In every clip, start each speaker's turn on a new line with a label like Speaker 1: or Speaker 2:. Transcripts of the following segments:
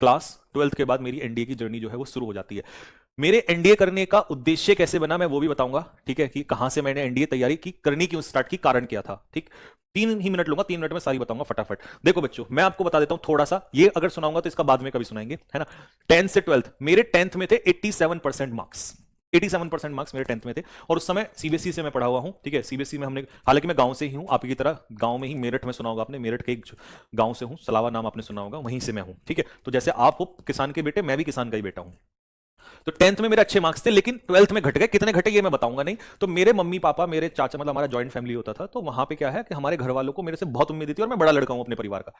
Speaker 1: Class 12th के बाद मेरी एनडीए की जर्नी जो है वो शुरू हो जाती है। मेरे एनडीए करने का उद्देश्य कैसे बना मैं वो भी बताऊंगा, ठीक है, कि कहां से मैंने एनडीए तैयारी की, करनी क्यों स्टार्ट की, कारण क्या था, ठीक। 3 ही मिनट लूंगा, 3 मिनट में सारी बताऊंगा फटाफट। देखो बच्चों, मैं आपको बता देता हूं थोड़ा सा, ये अगर सुनाऊंगा तो इसका बाद में कभी सुनाएंगे, है ना। 10th से 12th मेरे 10th में थे 87% मार्क्स। 87% मार्क्स मेरे 10th में थे, और उस समय सीबीएसई से मैं पढ़ा हुआ हूं, ठीक है। सीबीएसई में हमने, हालांकि मैं गांव से ही हूं आपकी की तरह, गांव में ही, मेरठ में सुना होगा आपने, मेरठ के एक गांव से हूं, सलावा नाम आपने सुना होगा, वहीं से मैं हूं, ठीक है। तो जैसे आप हो किसान के बेटे, मैं भी किसान का ही बेटा हूं। तो 10th में मेरे अच्छे मार्क्स थे, लेकिन 12th में घट गए। कितने घटे ये मैं बताऊंगा नहीं। तो मेरे मम्मी पापा, मेरे चाचा, मतलब हमारा जॉइंट फैमिली होता था, तो वहां पे क्या है कि हमारे घर वालों को मेरे से बहुत उम्मीद थी, और मैं बड़ा लड़का हूं अपने परिवार का।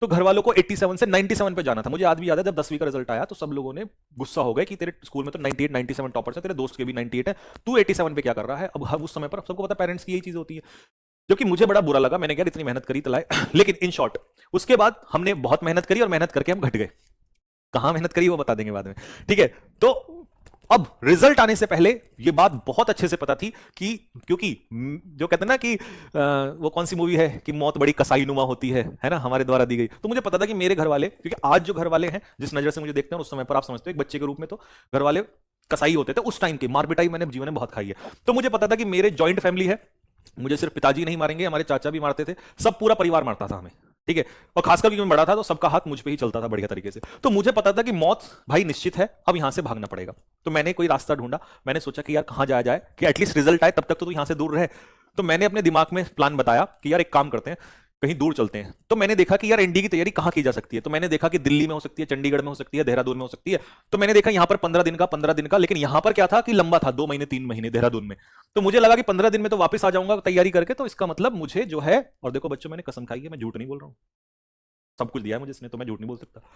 Speaker 1: तो घर वालों को 87 से 97 पे जाना था। मुझे आज भी याद है, जब 10वीं का रिजल्ट आया तो सब लोगों ने गुस्सा हो गए कि तेरे स्कूल में तो 98 97 टॉपर्स हैं, तेरे दोस्त के भी 98 है, तू 87 पे क्या कर रहा है। अब हर उस समय पर सबको पता, पेरेंट्स की यही चीज होती है, जो कि मुझे बड़ा बुरा लगा। मैंने कहा इतनी मेहनत करी तलाए लेकिन इन शॉर्ट, उसके बाद हमने बहुत मेहनत करी, और मेहनत करके हम घट गए। कहां मेहनत करी वो बता देंगे बाद में, ठीक है। तो अब रिजल्ट आने से पहले ये बात बहुत अच्छे से पता थी कि, क्योंकि जो कहते हैं ना कि वो कौन सी मूवी है कि मौत बड़ी कसाई नुमा होती है ना, हमारे द्वारा दी गई। तो मुझे पता था कि मेरे घर वाले, क्योंकि आज जो घर वाले हैं जिस नजर से मुझे देखते हैं, उस समय पर आप समझते हो एक बच्चे के रूप में तो घर वाले कसाई होते थे उस टाइम के। मार पिटाई मैंने जीवन में बहुत खाई है। तो मुझे पता था कि मेरे जॉइंट फैमिली है, मुझे सिर्फ पिताजी नहीं मारेंगे, हमारे चाचा भी मारते थे, सब पूरा परिवार मारता था हमें, ठीक है। और खासकर क्योंकि मैं बड़ा था तो सबका हाथ मुझ पे ही चलता था बढ़िया तरीके से। तो मुझे पता था कि मौत भाई निश्चित है, अब यहां से भागना पड़ेगा। तो मैंने कोई रास्ता ढूंढा। मैंने सोचा कि यार कहां जाया जाए कि एटलीस्ट रिजल्ट आए, तब तक तो यहां से दूर रहे। तो मैंने अपने दिमाग में प्लान बताया कि यार एक काम करते हैं, कहीं दूर चलते हैं। तो मैंने देखा कि यार एनडी की तैयारी कहां की जा सकती है। तो मैंने देखा कि दिल्ली में हो सकती है, चंडीगढ़ में हो सकती है, देहरादून में हो सकती है। तो मैंने देखा यहां पर 15 दिन का, लेकिन यहां पर क्या था कि लंबा था, 2 महीने 3 महीने देहरादून में। तो मुझे लगा कि 15 दिन में तो वापस आ जाऊंगा तैयारी करके, तो इसका मतलब मुझे जो है, और देखो बच्चों मैंने कसम खाई है, मैं झूठ नहीं बोल रहा हूं, सब कुछ दिया है मुझे इसने, तो मैं झूठ नहीं बोल सकता।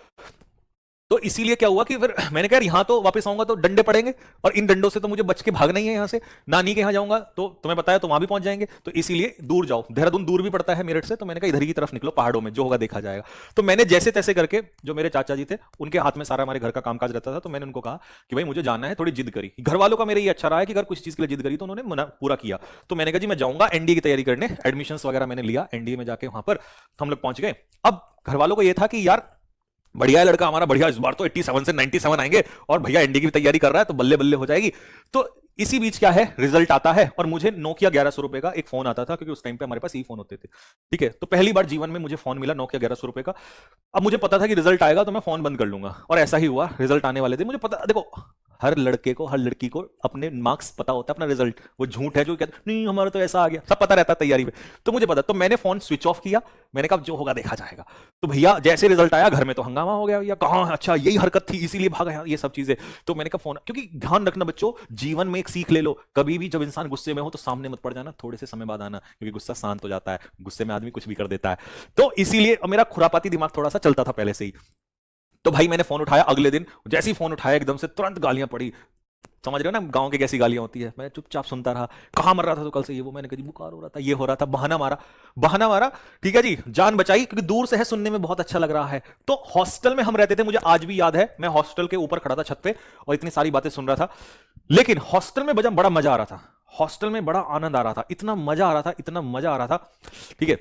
Speaker 1: तो इसीलिए क्या हुआ कि फिर मैंने कहा यहां तो वापस आऊंगा तो डंडे पड़ेंगे, और इन डंडों से तो मुझे बच के भागना ही है यहां से। नानी के यहां जाऊंगा तो तुम्हें बताया तो वहां भी पहुंच जाएंगे, तो इसीलिए दूर जाओ। देहरादून दूर भी पड़ता है मेरठ से, तो मैंने कहा इधर की तरफ निकलो, पहाड़ों में जो होगा देखा जाएगा। तो मैंने जैसे तैसे करके, जो मेरे चाचा जी थे उनके हाथ में सारा हमारे घर का कामकाज रहता था, तो मैंने उनको कहा कि भाई मुझे जाना है, थोड़ी जिद करी। घर वालों का मेरे ये अच्छा रहा है कि अगर कुछ चीज के लिए जिद करी तो उन्होंने मना पूरा किया। तो मैंने कहा जी मैं जाऊंगा एनडीए की तैयारी करने, एडमिशन वगैरह मैंने लिया, एनडीए में जाके वहां पर हम लोग पहुंच गए। अब घर वालों को यह था कि यार बढ़िया है लड़का हमारा, बढ़िया, इस बार तो 87 से 97 आएंगे, और भैया एनडी की तैयारी कर रहा है तो बल्ले बल्ले हो जाएगी। तो इसी बीच क्या है, रिजल्ट आता है, और मुझे नोकिया 1100 रुपए का एक फोन आता था, क्योंकि उस टाइम पे हमारे पास ई फोन होते थे, ठीक है। तो पहली बार जीवन में मुझे फोन मिला नोकिया 1100 रुपए का। अब मुझे पता था कि रिजल्ट आएगा तो मैं फोन बंद कर लूंगा, और ऐसा ही हुआ। रिजल्ट आने वाले थे, मुझे पता, देखो हर लड़के को, हर लड़की को अपने मार्क्स पता होता है, अपना रिजल्ट। वो झूठ है जो कहते नहीं हमारा तो ऐसा आ गया, सब पता रहता है तैयारी में। तो मुझे पता, तो मैंने फोन स्विच ऑफ किया। मैंने कहा जो होगा देखा जाएगा। तो भैया जैसे रिजल्ट आया, घर में तो हंगामा हो गया, भैया कहाँ, अच्छा यही हरकत थी इसीलिए भागा, ये सब चीजें। तो मैंने कहा फोन, क्योंकि ध्यान रखना बच्चों, जीवन में एक सीख ले लो, कभी भी जब इंसान गुस्से में हो तो सामने मत पड़ जाना, थोड़े से समय बाद आना, क्योंकि गुस्सा शांत हो जाता है, गुस्से में आदमी कुछ भी कर देता है। तो इसीलिए मेरा खुरापाती दिमाग थोड़ा सा चलता था पहले से ही। तो भाई मैंने फोन उठाया, अगले दिन जैसे ही फोन उठाया एकदम से तुरंत गालियां पड़ी। समझ रहे हो ना गांव की कैसी गालियां होती है। मैं चुपचाप सुनता रहा, कहां मर रहा था तो कल से ये वो, मैंने कहा बुखार हो रहा था, ये हो रहा था, बहाना मारा, बहाना मारा, ठीक है जी, जान बचाई, क्योंकि दूर से है, सुनने में बहुत अच्छा लग रहा है। तो हॉस्टल में हम रहते थे, मुझे आज भी याद है, मैं हॉस्टल के ऊपर खड़ा था छत पे, और इतनी सारी बातें सुन रहा था। लेकिन हॉस्टल में बड़ा मजा आ रहा था, हॉस्टल में बड़ा आनंद आ रहा था, इतना मजा आ रहा था, इतना मजा आ रहा था, ठीक है।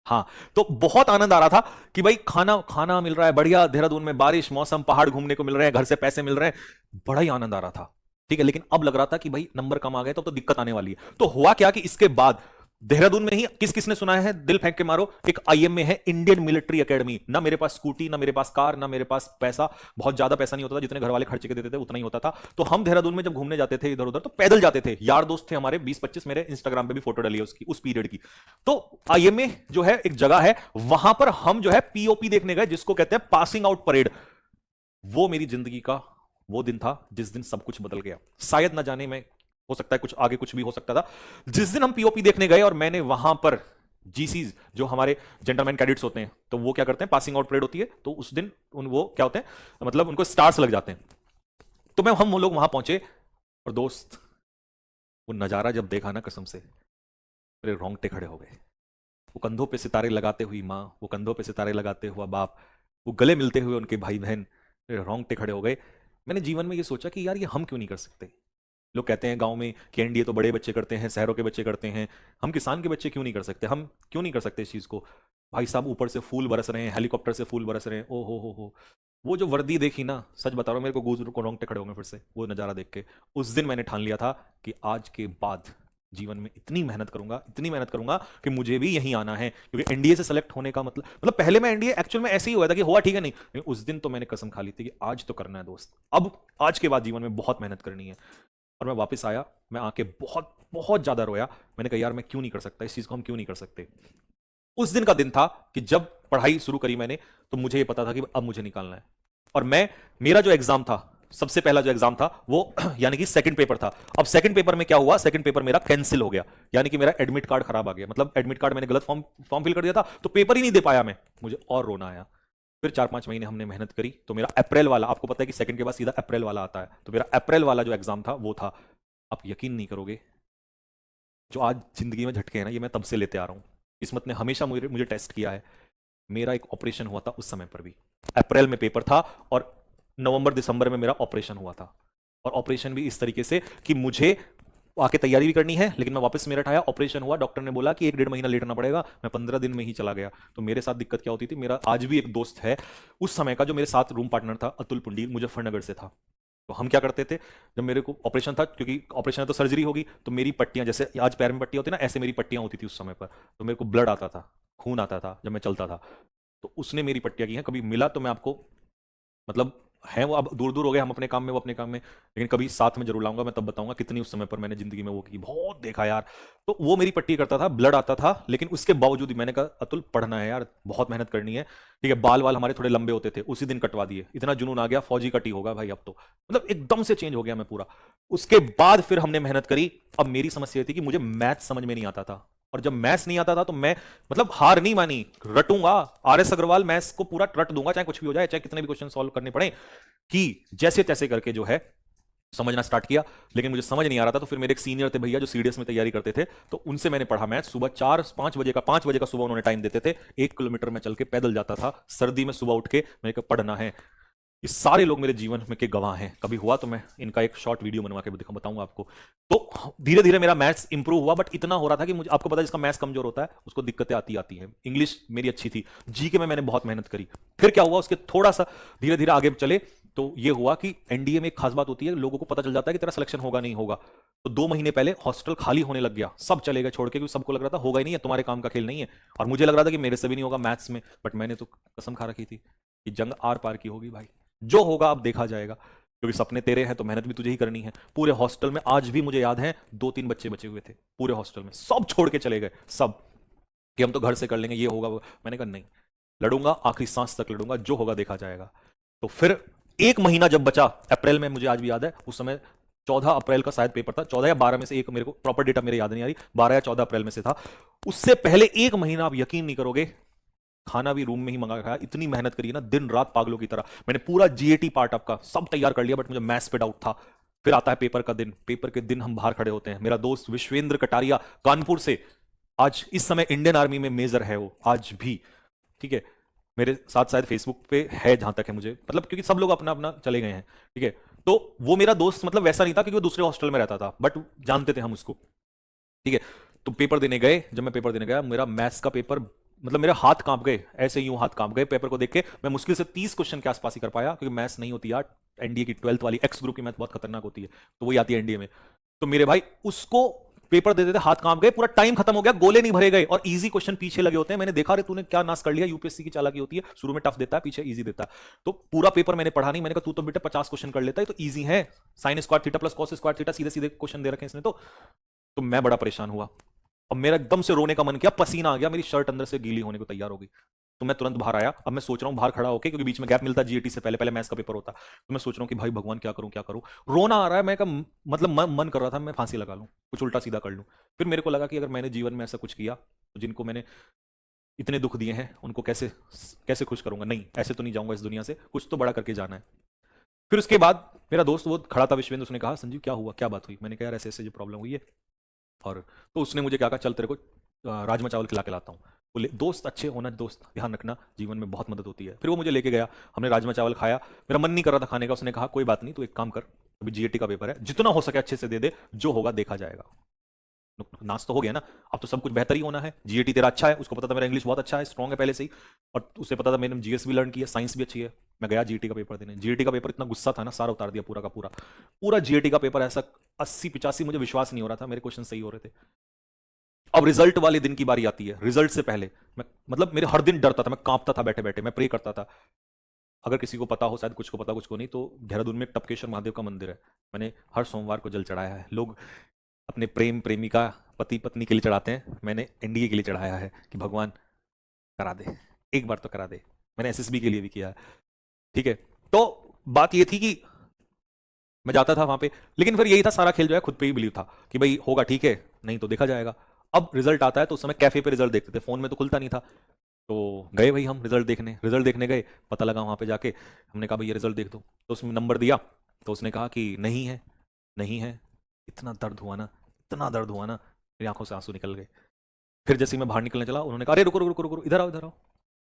Speaker 1: हाँ, तो बहुत आनंद आ रहा था कि भाई खाना खाना मिल रहा है बढ़िया, देहरादून में बारिश मौसम, पहाड़ घूमने को मिल रहे हैं, घर से पैसे मिल रहे हैं, बड़ा ही आनंद आ रहा था, ठीक है। लेकिन अब लग रहा था कि भाई नंबर कम आ गए तो दिक्कत आने वाली है। तो हुआ क्या कि इसके बाद देहरादून में ही, किस किसने सुना है, दिल फेंक के मारो, एक आईएमए है, इंडियन मिलिट्री एकेडमी। ना मेरे पास स्कूटी, ना मेरे पास कार, ना मेरे पास पैसा, बहुत ज्यादा पैसा नहीं होता था, जितने घर वाले खर्चे के देते थे उतना ही होता था। तो हम देहरादून में जब घूमने जाते थे इधर उधर तो पैदल जाते थे, यार दोस्त थे हमारे 20-25, मेरे इंस्टाग्राम पे भी फोटो डाली है उसकी, उस पीरियड की। तो आईएमए जो है एक जगह है, वहां पर हम जो है पीओपी देखने गए, जिसको कहते हैं पासिंग आउट परेड। वो मेरी जिंदगी का वो दिन था जिस दिन सब कुछ बदल गया। शायद ना जाने में, हो सकता है कुछ आगे कुछ भी हो सकता था। जिस दिन हम पीओपी देखने गए और मैंने वहां पर जीसीज, जो हमारे जेंटलमैन कैडेट्स होते हैं, तो वो क्या करते हैं, पासिंग आउट परेड होती है, तो उस दिन वो क्या होते हैं, मतलब उनको स्टार्स लग जाते हैं। तो हम लोग वहां पहुंचे, और दोस्त वो नजारा जब देखा ना, कसम से मेरे रोंगटे खड़े हो गए। वो कंधों पे सितारे लगाते हुई माँ, वो कंधों पे सितारे लगाते हुआ बाप, वो गले मिलते हुए उनके भाई बहन, मेरे रोंगटे खड़े हो गए। मैंने जीवन में ये सोचा कि यार ये हम क्यों नहीं कर सकते। लोग कहते हैं गांव में कि एनडीए तो बड़े बच्चे करते हैं, शहरों के बच्चे करते हैं, हम किसान के बच्चे क्यों नहीं कर सकते, हम क्यों नहीं कर सकते इस चीज को। भाई साहब ऊपर से फूल बरस रहे हैं, हेलीकॉप्टर से फूल बरस रहे हैं, ओ हो। वो जो वर्दी देखी ना, सच बता रहा हूँ, मेरे को गूज को रोंगटे खड़े होंगे फिर से वो नज़ारा देख के। उस दिन मैंने ठान लिया था कि आज के बाद जीवन में इतनी मेहनत करूंगा, इतनी मेहनत करूंगा कि मुझे भी यहीं आना है, क्योंकि एनडीए से सेलेक्ट होने का मतलब पहले मैं एनडीए एक्चुअल में ऐसे ही हुआ था कि हुआ ठीक है, नहीं, लेकिन उस दिन तो मैंने कसम खा ली थी कि आज तो करना है दोस्त, अब आज के बाद जीवन में बहुत मेहनत करनी है। और मैं वापस आया, मैं आके बहुत बहुत ज्यादा रोया। मैंने कहा यार मैं क्यों नहीं कर सकता इस चीज को, हम क्यों नहीं कर सकते। उस दिन का दिन था कि जब पढ़ाई शुरू करी मैंने, तो मुझे ये पता था कि अब मुझे निकालना है। और मेरा जो एग्जाम था, सबसे पहला जो एग्जाम था वो यानी कि सेकंड पेपर था। अब सेकंड पेपर में क्या हुआ, सेकंड पेपर मेरा कैंसिल हो गया, यानी कि मेरा एडमिट कार्ड खराब आ गया। मतलब एडमिट कार्ड मैंने गलत फॉर्म फिल कर दिया था, तो पेपर ही नहीं दे पाया मैं। मुझे और रोना आया। फिर 4-5 महीने हमने मेहनत करी, तो मेरा अप्रैल वाला, आपको पता है कि सेकंड के बाद सीधा अप्रैल वाला आता है, तो मेरा अप्रैल वाला जो एग्जाम था वो था। आप यकीन नहीं करोगे, जो आज जिंदगी में झटके हैं ना, ये मैं तब से लेते आ रहा हूं। किस्मत ने हमेशा मुझे टेस्ट किया है। मेरा एक ऑपरेशन हुआ था उस समय पर भी, अप्रैल में पेपर था और नवंबर दिसंबर में मेरा ऑपरेशन हुआ था। और ऑपरेशन भी इस तरीके से कि मुझे आके तैयारी भी करनी है, लेकिन मैं वापस मेरठ आया, ऑपरेशन हुआ, डॉक्टर ने बोला कि 1-1.5 महीना लेटना पड़ेगा, मैं 15 दिन में ही चला गया। तो मेरे साथ दिक्कत क्या होती थी, मेरा आज भी एक दोस्त है उस समय का जो मेरे साथ रूम पार्टनर था, अतुल पुंडीर, मुजफ्फरनगर से था। तो हम क्या करते थे, जब मेरे को ऑपरेशन था, क्योंकि ऑपरेशन है तो सर्जरी होगी, तो मेरी पट्टियां, जैसे आज पैर में पट्टियां होती है ना, ऐसे मेरी पट्टियां होती थी उस समय पर। तो मेरे को ब्लड आता था, खून आता था जब मैं चलता था। तो उसने मेरी पट्टियां की हैं, कभी मिला तो मैं आपको, मतलब है वो अब दूर दूर हो गए, हम अपने काम में वो अपने काम में, लेकिन कभी साथ में जरूर लाऊंगा, मैं तब बताऊंगा कितनी उस समय पर मैंने जिंदगी में वो की, बहुत देखा यार। तो वो मेरी पट्टी करता था, ब्लड आता था, लेकिन उसके बावजूद भी मैंने कहा अतुल पढ़ना है यार, बहुत मेहनत करनी है, ठीक है। बाल वाल हमारे थोड़े लंबे होते थे, उसी दिन कटवा दिए, इतना जुनून आ गया, फौजी कटी होगा भाई अब तो, मतलब एकदम से चेंज हो गया मैं पूरा। उसके बाद फिर हमने मेहनत करी। अब मेरी समस्या थी कि मुझे मैथ समझ में नहीं आता था, और जब मैथ्स नहीं आता था तो मैं, मतलब हार नहीं मानी, रटूंगा। आरएस अग्रवाल मैथ्स को पूरा रट दूंगा, चाहे कुछ भी हो जाए, चाहे कितने भी क्वेश्चन सॉल्व करने पड़े, कि जैसे तैसे करके जो है समझना स्टार्ट किया। लेकिन मुझे समझ नहीं आ रहा था, तो फिर मेरे एक सीनियर थे भैया जो सीडीएस में तैयारी करते थे, तो उनसे मैंने पढ़ा मैथ। सुबह 4-5 बजे का, 5 बजे का सुबह उन्होंने टाइम देते थे, 1 किलोमीटर में चल के पैदल जाता था, सर्दी में सुबह उठ के, मैंने कहा पढ़ना है। ये सारे लोग मेरे जीवन में के गवाह हैं, कभी हुआ तो मैं इनका एक शॉर्ट वीडियो बनवा के बताऊंगा आपको। तो धीरे धीरे मेरा मैथ्स इंप्रूव हुआ, बट इतना हो रहा था कि मुझे, आपको पता है जिसका मैथ्स कमजोर होता है उसको दिक्कतें आती आती हैं। इंग्लिश मेरी अच्छी थी, जीके में मैंने बहुत मेहनत करी। फिर क्या हुआ, उसके थोड़ा सा धीरे धीरे आगे चले, तो ये हुआ कि एनडीए में एक खास बात होती है, लोगों को पता चल जाता है कि तेरा सिलेक्शन होगा नहीं होगा। तो 2 महीने पहले हॉस्टल खाली होने लग गया, सब चले गए छोड़ के, क्योंकि सबको लग रहा था होगा ही नहीं है, तुम्हारे काम का खेल नहीं है। और मुझे लग रहा था कि मेरे से भी नहीं होगा मैथ्स में, बट मैंने तो कसम खा रखी थी कि जंग आर पार की होगी भाई, जो होगा अब देखा जाएगा, क्योंकि सपने तेरे हैं तो मेहनत भी तुझे ही करनी है। पूरे हॉस्टल में आज भी मुझे याद है 2-3 बच्चे बचे हुए थे पूरे हॉस्टल में, सब छोड़ के चले गए, सब, कि हम तो घर से कर लेंगे, ये होगा मैंने कहा नहीं, लड़ूंगा आखिरी सांस तक लड़ूंगा, जो होगा देखा जाएगा। तो फिर 1 महीना जब बचा, अप्रैल में, मुझे आज भी याद है उस समय 14 अप्रैल का शायद पेपर था, 14 या 12 में से एक, मेरे को प्रॉपर डेटा मेरे याद नहीं आ रही, 12 या 14 अप्रैल में से था। उससे पहले 1 महीना, आप यकीन नहीं करोगे, खाना भी रूम में ही मंगा खाया, इतनी मेहनत करी ना दिन रात पागलों की तरह। मैंने पूरा जीएटी पार्ट आपका सब तैयार कर लिया, बट मुझे मैथ्स पे डाउट था। फिर आता है पेपर का दिन, पेपर के दिन हम बाहर खड़े होते हैं, मेरा दोस्त विश्वेंद्र कटारिया कानपुर से, आज इस समय इंडियन आर्मी में मेजर है वो आज भी, ठीक है, मेरे साथ शायद फेसबुक पे है जहां तक है मुझे, मतलब क्योंकि सब लोग अपना अपना चले गए हैं, ठीक है। तो वो मेरा दोस्त मतलब वैसा नहीं था, क्योंकि वो दूसरे हॉस्टल में रहता था, बट जानते थे हम उसको, ठीक है। तो पेपर देने गए, जब मैं पेपर देने गया, मेरा मैथ्स का पेपर, मतलब मेरे हाथ कांप गए, ऐसे यूं हाथ कांप गए पेपर को देख के। मैं मुश्किल से 30 क्वेश्चन के आसपास ही कर पाया, क्योंकि मैथ्स नहीं होती यार, एनडीए की 12th वाली एक्स ग्रुप की मैथ बहुत खतरनाक होती है, तो वही आती है एनडीए में। तो मेरे भाई उसको पेपर दे देते हाथ कांप गए, पूरा टाइम खत्म हो गया, गोले नहीं भरे गए, और इजी क्वेश्चन पीछे लगे होते हैं। मैंने देखा, रे तूने क्या नाश कर लिया, यूपीएससी की चालाकी होती है, शुरू में टफ देता है, पीछे इजी देता है। तो पूरा पेपर मैंने पढ़ा नहीं, मैंने कहा तू तो बेटा 50 क्वेश्चन कर लेता है, तो इजी है, sine square theta plus cos square theta, सीधे सीधे क्वेश्चन दे रखे हैं इसने तो मैं बड़ा परेशान हुआ, और मेरा एकदम से रोने का मन किया, पसीना आ गया, मेरी शर्ट अंदर से गीली होने को तैयार हो गई। तो मैं तुरंत बाहर आया। अब मैं सोच रहा हूं बाहर खड़ा होकर, क्योंकि बीच में गैप मिलता है जीएटी से पहले, पहले मैथ्स का पेपर होता, तो मैं सोच रहा हूं कि भाई भगवान क्या करूं क्या करूं, रोना आ रहा है। मैं का मतलब मन कर रहा था मैं फांसी लगा लूं, कुछ उल्टा सीधा कर लूं। फिर मेरे को लगा कि अगर मैंने जीवन में ऐसा कुछ किया, तो जिनको मैंने इतने दुख दिए हैं उनको कैसे कैसे खुश करूंगा, नहीं ऐसे तो नहीं जाऊंगा इस दुनिया से, कुछ तो बड़ा करके जाना है। फिर उसके बाद मेरा दोस्त वो खड़ा था विश्वेंद्र, उसने कहा संजीव क्या हुआ, क्या बात हुई। मैंने कहा यार ऐसे ऐसे जो प्रॉब्लम हुई है, और तो उसने मुझे क्या कहा, चल तेरे को राजमा चावल खिला के लाता हूँ। बोले दोस्त अच्छे होना, दोस्त ध्यान रखना, जीवन में बहुत मदद होती है। फिर वो मुझे लेके गया, हमने राजमा चावल खाया, मेरा मन नहीं कर रहा था खाने का। उसने कहा कोई बात नहीं, तू एक काम कर, अभी जीएटी का पेपर है, जितना हो सके अच्छे से दे दे, जो होगा देखा जाएगा। नाच तो हो गया ना, अब तो सब कुछ बेहतर ही होना है। जीएटी तेरा अच्छा है, उसको पता था मेरा इंग्लिश बहुत अच्छा है, स्ट्रॉन्ग है पहले से ही, और उसे पता था मैंने जीएस भी लर्न किया, साइंस भी अच्छी है। मैं गया जीएटी का पेपर देने, जीएटी का पेपर इतना गुस्सा था ना, सारा उतार दिया पूरा का पूरा। पूरा जीएटी का पेपर ऐसा 80-85, मुझे विश्वास नहीं हो रहा था मेरे क्वेश्चन सही हो रहे थे। अब रिजल्ट वाले दिन की बारी आती है, रिजल्ट से पहले मैं, मतलब मेरे हर दिन डरता था, मैं कांपता था बैठे बैठे, मैं प्रे करता था। अगर किसी को पता हो, शायद कुछ को पता कुछ को नहीं, तो देहरादून में एक टपकेश्वर महादेव का मंदिर है, मैंने हर सोमवार को जल चढ़ाया है। लोग अपने प्रेम प्रेमिका पति पत्नी के लिए चढ़ाते हैं, मैंने एनडीए के लिए चढ़ाया है कि भगवान करा दे, एक बार तो करा दे। मैंने एसएसबी के लिए भी किया है, ठीक है। तो बात ये थी कि मैं जाता था वहां पे, लेकिन फिर यही था सारा खेल जो है, खुद पे ही बिलीव था कि भाई होगा ठीक है, नहीं तो देखा जाएगा। अब रिजल्ट आता है तो उस समय कैफे पे रिजल्ट देखते थे, फोन में तो खुलता नहीं था। तो गए भाई हम रिजल्ट देखने गए, पता लगा वहां पे जाके, हमने कहा भाई ये रिजल्ट देख दो, तो उसमें नंबर दिया, तो उसने कहा कि नहीं है, नहीं है। इतना दर्द हुआ ना, इतना दर्द हुआ ना, मेरी आंखों से आंसू निकल गए। फिर जैसे ही मैं बाहर निकलने चला, उन्होंने कहा अरे रुको रुको रुको रुको, इधर आओ इधर आओ,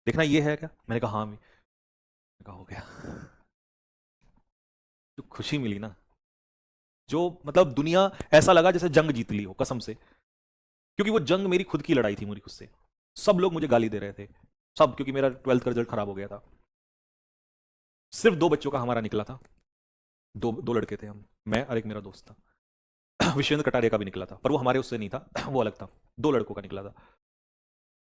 Speaker 1: देखना ये है क्या। मैंने कहा हाँ, मैंने कहा हो गया। जो खुशी मिली ना, जो मतलब दुनिया, ऐसा लगा जैसे जंग जीत ली हो कसम से, क्योंकि वो जंग मेरी खुद की लड़ाई थी मेरी खुद से। सब लोग मुझे गाली दे रहे थे, सब, क्योंकि मेरा 12th का रिजल्ट खराब हो गया था। सिर्फ 2 बच्चों का हमारा निकला था, दो दो लड़के थे हम, मैं और एक मेरा दोस्त था। विश्वेंद्र कटारिया का भी निकला था, पर वो हमारे उससे नहीं था, वो अलग था। 2 लड़कों का निकला था।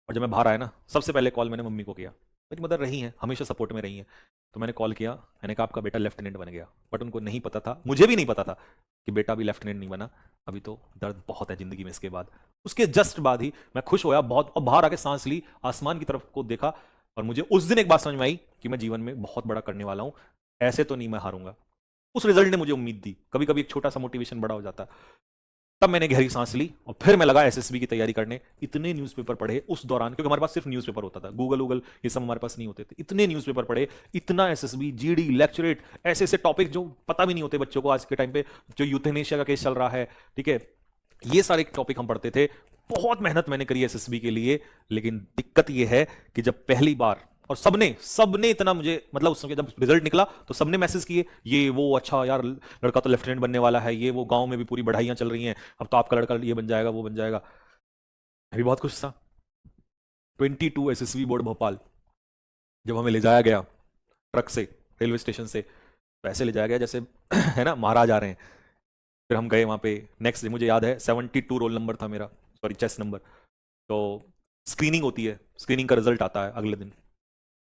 Speaker 1: और जब मैं बाहर आया ना, सबसे पहले कॉल मैंने मम्मी को किया, मेरी मदर रही हैं, हमेशा सपोर्ट में रही हैं। तो मैंने कॉल किया, मैंने कहा आपका बेटा लेफ्टिनेंट बन गया। बट उनको नहीं पता था, मुझे भी नहीं पता था कि बेटा अभी लेफ्टिनेंट नहीं बना, अभी तो दर्द बहुत है जिंदगी में इसके बाद। उसके जस्ट बाद ही मैं खुश होया बहुत, और बाहर आके सांस ली, आसमान की तरफ को देखा, और मुझे उस दिन एक बात समझ में आई कि मैं जीवन में बहुत बड़ा करने वाला हूं, ऐसे तो नहीं मैं हारूंगा। उस रिजल्ट ने मुझे उम्मीद दी, कभी कभी एक छोटा सा मोटिवेशन बड़ा हो जाता है। तब मैंने गहरी सांस ली और फिर मैं लगा एसएसबी की तैयारी करने। इतने न्यूज़पेपर पढ़े उस दौरान, क्योंकि हमारे पास सिर्फ न्यूज़पेपर होता था, गूगल गूगल ये सब हमारे पास नहीं होते थे। इतने न्यूज़पेपर पढ़े, इतना एसएसबी, जीडी, लेक्चरेट, ऐसे ऐसे टॉपिक जो पता भी नहीं होते बच्चों को आज के टाइम पे, जो यूथेनेशिया का केस चल रहा है, ठीक है, ये सारे टॉपिक हम पढ़ते थे। बहुत मेहनत मैंने करी एसएसबी के लिए, लेकिन दिक्कत ये है कि जब पहली बार, और सबने सबने इतना मुझे, मतलब उस समय जब रिजल्ट निकला तो सबने मैसेज किए, ये वो, अच्छा यार लड़का तो लेफ्टिनेंट बनने वाला है, ये वो, गांव में भी पूरी बढ़ाइयां चल रही हैं, अब तो आपका लड़का ये बन जाएगा वो बन जाएगा। मैं भी बहुत खुश था। 22 एसएसबी बोर्ड भोपाल, जब हमें ले जाया गया ट्रक से रेलवे स्टेशन से, वैसे ले जाया गया जैसे है ना महाराज आ रहे हैं। फिर हम गए वहां पे, नेक्स्ट डे मुझे याद है 72 रोल नंबर था मेरा, सॉरी चेस्ट नंबर। तो स्क्रीनिंग होती है, स्क्रीनिंग का रिजल्ट आता है अगले दिन,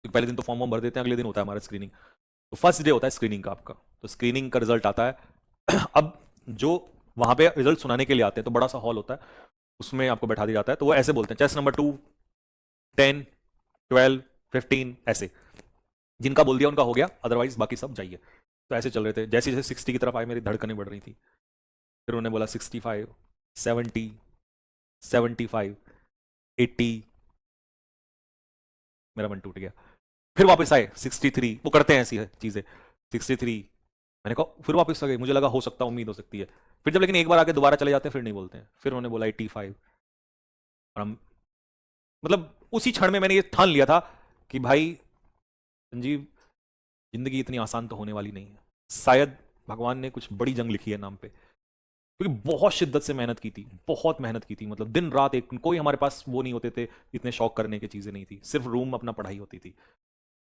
Speaker 1: तो पहले दिन तो फॉर्म वॉर्म भर देते हैं, अगले दिन होता है हमारा स्क्रीनिंग। तो फर्स्ट डे होता है स्क्रीनिंग का आपका, तो स्क्रीनिंग का रिजल्ट आता है। अब जो वहां पे रिजल्ट सुनाने के लिए आते हैं, तो बड़ा सा हॉल होता है, उसमें आपको बैठा दिया जाता है, तो वो ऐसे बोलते हैं चेस्ट नंबर 2, 10, 12, 15, ऐसे, जिनका बोल दिया उनका हो गया, अदरवाइज बाकी सब जाइए। तो ऐसे चल रहे थे, जैसे जैसे 60 की तरफ आए मेरी धड़कनें बढ़ रही थी। फिर उन्होंने बोला 65, 70, 75, 80, मेरा मन टूट गया। फिर वापस आए 63, वो करते हैं ऐसी चीजें, 63, मैंने कहा, फिर वापस आ गए, मुझे लगा हो सकता है, उम्मीद हो सकती है। फिर जब लेकिन एक बार आके दोबारा चले जाते हैं, फिर नहीं बोलते हैं। फिर उन्होंने बोला 85, और हम, मतलब उसी क्षण में मैंने ये ठान लिया था कि भाई संजीव, जिंदगी इतनी आसान तो होने वाली नहीं है, शायद भगवान ने कुछ बड़ी जंग लिखी है नाम पे। क्योंकि बहुत शिद्दत से मेहनत की थी, बहुत मेहनत की थी, मतलब दिन रात एक, कोई हमारे पास वो नहीं होते थे, इतने शौक करने की चीजें नहीं थी, सिर्फ रूम अपना पढ़ाई होती थी।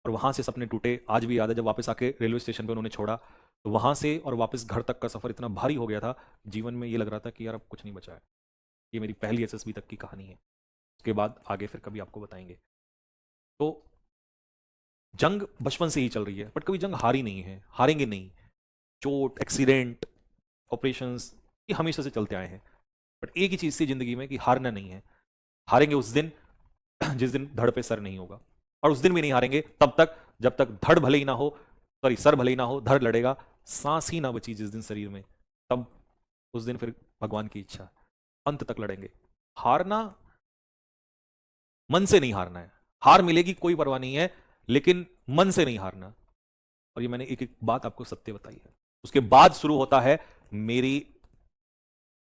Speaker 1: और वहां से सपने टूटे, आज भी याद है जब वापस आके रेलवे स्टेशन पे उन्होंने छोड़ा, तो वहां से और वापस घर तक का सफर इतना भारी हो गया था, जीवन में ये लग रहा था कि यार अब कुछ नहीं बचा है। ये मेरी पहली एसएसबी तक की कहानी है, उसके बाद आगे फिर कभी आपको बताएंगे। तो जंग बचपन से ही चल रही है, बट कभी जंग हारी नहीं है, हारेंगे नहीं। चोट, एक्सीडेंट, ऑपरेशंस, ये हमेशा से चलते आए हैं। बट एक ही चीज थी जिंदगी में कि हारना नहीं है। हारेंगे उस दिन जिस दिन धड़ पे सर नहीं होगा, और उस दिन भी नहीं हारेंगे तब तक जब तक धड़ भले ही ना हो, सॉरी सर भले ही ना हो, धड़ लड़ेगा। सांस ही ना बची जिस दिन शरीर में, तब उस दिन फिर भगवान की इच्छा, अंत तक लड़ेंगे। हारना, मन से नहीं हारना है, हार मिलेगी कोई परवाह नहीं है, लेकिन मन से नहीं हारना। और ये मैंने एक एक बात आपको सत्य बताई है। उसके बाद शुरू होता है मेरी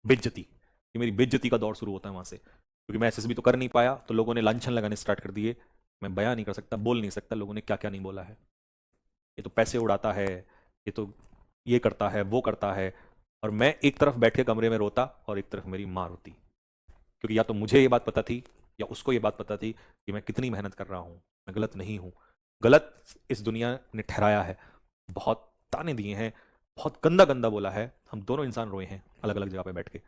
Speaker 1: बेइज्जती, ये मेरी बेइज्जती का दौर शुरू होता है वहां से, क्योंकि मैं एसएसबी तो कर नहीं पाया, तो लोगों ने लांछन लगाने स्टार्ट कर दिए। मैं बयां नहीं कर सकता, बोल नहीं सकता लोगों ने क्या क्या नहीं बोला है। ये तो पैसे उड़ाता है, ये तो ये करता है वो करता है। और मैं एक तरफ बैठ के कमरे में रोता और एक तरफ मेरी माँ रोती, क्योंकि या तो मुझे ये बात पता थी या उसको ये बात पता थी कि मैं कितनी मेहनत कर रहा हूं, मैं गलत नहीं हूं। गलत इस दुनिया ने ठहराया है, बहुत ताने दिए हैं, बहुत गंदा गंदा बोला है, हम दोनों इंसान रोए हैं अलग अलग जगह पे बैठ के।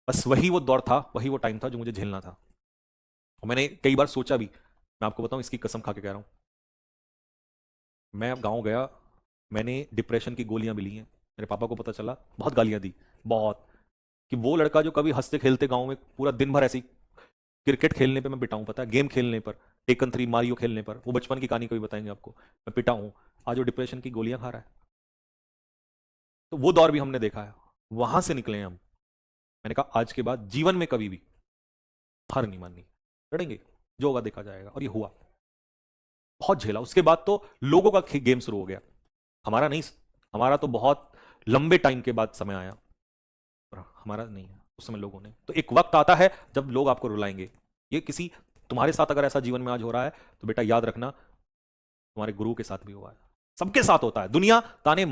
Speaker 1: बस वही वो दौर था, वही वो टाइम था जो मुझे झेलना था। और मैंने कई बार सोचा भी, मैं आपको बताऊं, इसकी कसम खा के कह रहा हूं, मैं गांव गया, मैंने डिप्रेशन की गोलियां भी ली हैं। मेरे पापा को पता चला, बहुत गालियां दी, बहुत, कि वो लड़का जो कभी हंसते खेलते गांव में पूरा दिन भर ऐसे ही क्रिकेट खेलने पे मैं पिटा हूं, पता है, गेम खेलने पर, टेकन 3 मारियो खेलने पर, वो बचपन की कहानी कभी बताएंगे आपको, मैं पिटा हूं, आज वो डिप्रेशन की गोलियां खा रहा है। तो वो दौर भी हमने देखा है, वहां से निकले हैं हम। मैंने कहा आज के बाद जीवन में कभी भी हार नहीं माननी, लड़ेंगे, जो होगा देखा जाएगा, और ये हुआ। बहुत झेला, उसके बाद तो लोगों का गेम शुरू हो गया, हमारा नहीं। हमारा तो बहुत लंबे टाइम के बाद समय आया, और हमारा नहीं है उस समय लोगों ने। तो एक वक्त आता है जब लोग आपको रुलाएंगे। ये किसी, तुम्हारे साथ अगर ऐसा जीवन में आज हो रहा है तो बेटा याद रखना, तुम्हारे गुरु के साथ भी हुआ है, सबके साथ होता है। दुनिया ताने